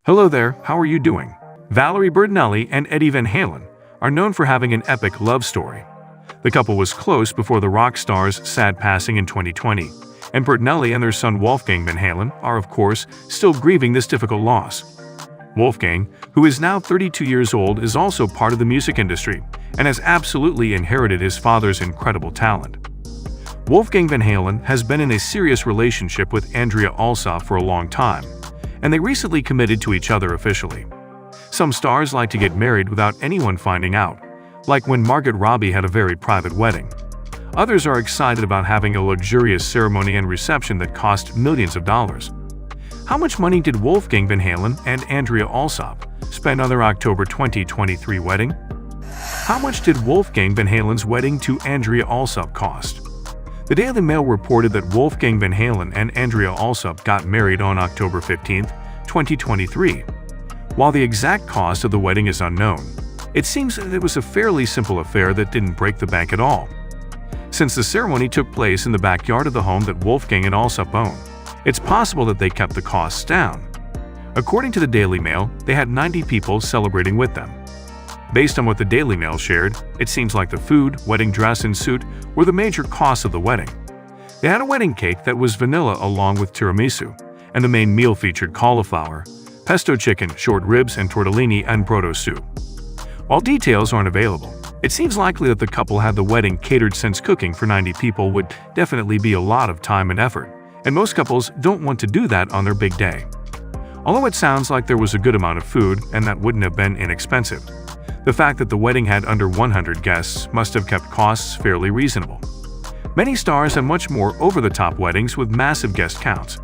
Hello there, how are you doing? Valerie Bertinelli and Eddie Van Halen are known for having an epic love story. The couple was close before the rock star's sad passing in 2020, and Bertinelli and their son Wolfgang Van Halen are, of course, still grieving this difficult loss. Wolfgang, who is now 32 years old, is also part of the music industry and has absolutely inherited his father's incredible talent. Wolfgang Van Halen has been in a serious relationship with Andraia Allsop for a long time, and they recently committed to each other officially. Some stars like to get married without anyone finding out, like when Margot Robbie had a very private wedding. Others are excited about having a luxurious ceremony and reception that cost millions of dollars. How much money did Wolfgang Van Halen and Andraia Allsop spend on their October 2023 wedding? How much did Wolfgang Van Halen's wedding to Andraia Allsop cost? The Daily Mail reported that Wolfgang Van Halen and Andraia Allsop got married on October 15, 2023. While the exact cost of the wedding is unknown, it seems that it was a fairly simple affair that didn't break the bank at all. Since the ceremony took place in the backyard of the home that Wolfgang and Allsop own, it's possible that they kept the costs down. According to the Daily Mail, they had 90 people celebrating with them. Based on what the Daily Mail shared, it seems like the food, wedding dress, and suit were the major costs of the wedding. They had a wedding cake that was vanilla along with tiramisu, and the main meal featured cauliflower, pesto chicken, short ribs, and tortellini and brodo soup. While details aren't available, it seems likely that the couple had the wedding catered since cooking for 90 people would definitely be a lot of time and effort, and most couples don't want to do that on their big day. Although it sounds like there was a good amount of food and that wouldn't have been inexpensive, the fact that the wedding had under 100 guests must have kept costs fairly reasonable. Many stars have much more over-the-top weddings with massive guest counts.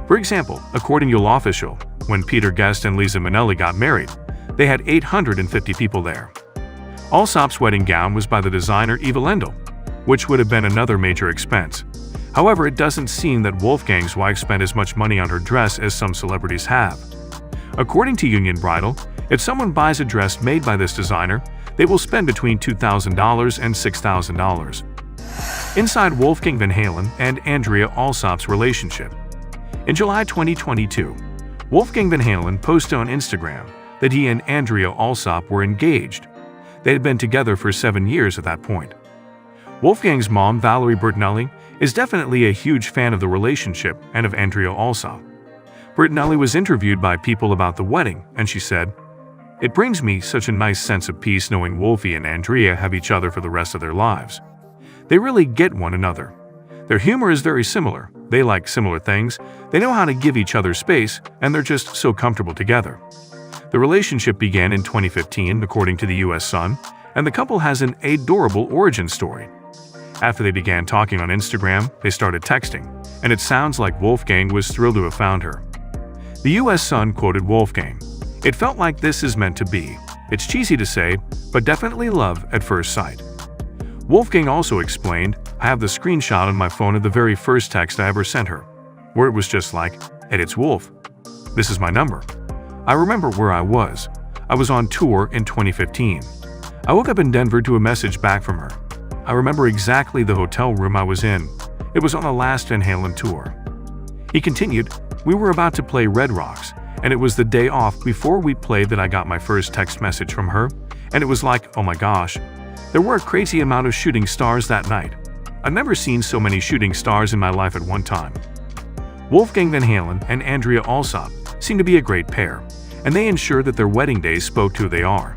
For example, according to Law Official, when Peter Guest and Liza Minnelli got married, they had 850 people there. Allsop's wedding gown was by the designer Eva Lendl, which would have been another major expense. However, it doesn't seem that Wolfgang's wife spent as much money on her dress as some celebrities have. According to Union Bridal, if someone buys a dress made by this designer, they will spend between $2,000 and $6,000. Inside Wolfgang Van Halen and Andraia Allsop's relationship. In July 2022, Wolfgang Van Halen posted on Instagram that he and Andraia Allsop were engaged. They had been together for 7 years at that point. Wolfgang's mom, Valerie Bertinelli, is definitely a huge fan of the relationship and of Andraia Allsop. Bertinelli was interviewed by People about the wedding, and she said, "It brings me such a nice sense of peace knowing Wolfie and Andraia have each other for the rest of their lives. They really get one another. Their humor is very similar, they like similar things, they know how to give each other space, and they're just so comfortable together." The relationship began in 2015, according to the U.S. Sun, and the couple has an adorable origin story. After they began talking on Instagram, they started texting, and it sounds like Wolfgang was thrilled to have found her. The U.S. Sun quoted Wolfgang, "It felt like this is meant to be. It's cheesy to say, but definitely love at first sight." Wolfgang also explained, "I have the screenshot on my phone of the very first text I ever sent her, where it was just like, 'Hey, it's Wolf. This is my number.' I remember where I was. I was on tour in 2015. I woke up in Denver to a message back from her. I remember exactly the hotel room I was in. It was on the last Van Halen tour." He continued, "We were about to play Red Rocks, and it was the day off before we played that I got my first text message from her, and it was like, oh my gosh. There were a crazy amount of shooting stars that night. I've never seen so many shooting stars in my life at one time." Wolfgang Van Halen and Andraia Allsop seem to be a great pair, and they ensure that their wedding day spoke to who they are.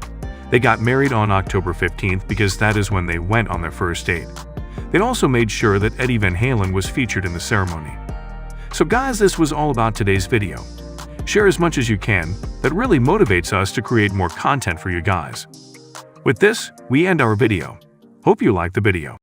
They got married on October 15th because that is when they went on their first date. They also made sure that Eddie Van Halen was featured in the ceremony. So guys, this was all about today's video. Share as much as you can, that really motivates us to create more content for you guys. With this, we end our video. Hope you liked the video.